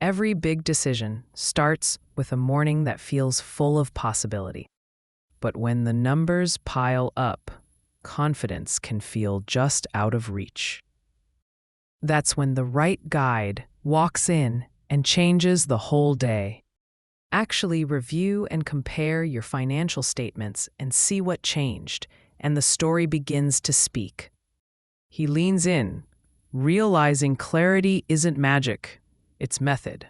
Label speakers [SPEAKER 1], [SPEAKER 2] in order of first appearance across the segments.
[SPEAKER 1] Every big decision starts with a morning that feels full of possibility. But when the numbers pile up, confidence can feel just out of reach. That's when the right guide walks in and changes the whole day. Actually review and compare your financial statements and see what changed, and the story begins to speak. He leans in, realizing clarity isn't magic, it's method.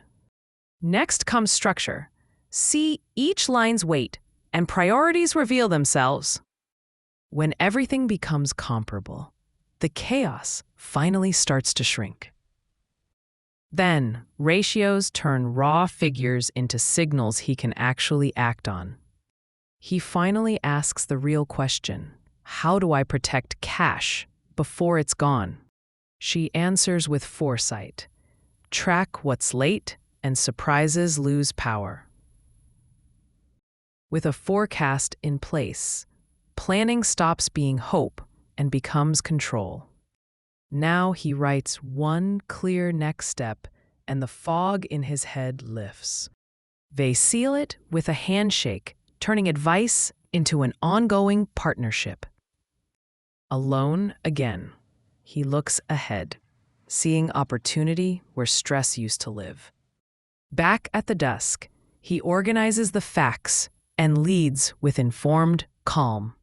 [SPEAKER 1] Next comes structure. See each line's weight, and priorities reveal themselves. When everything becomes comparable, the chaos finally starts to shrink. Then, ratios turn raw figures into signals he can actually act on. He finally asks the real question: how do I protect cash before it's gone? She answers with foresight: track what's late, and surprises lose power. With a forecast in place, planning stops being hope and becomes control. Now he writes one clear next step, and the fog in his head lifts. They seal it with a handshake, turning advice into an ongoing partnership. Alone again, he looks ahead, seeing opportunity where stress used to live. Back at the desk, he organizes the facts and leads with informed calm.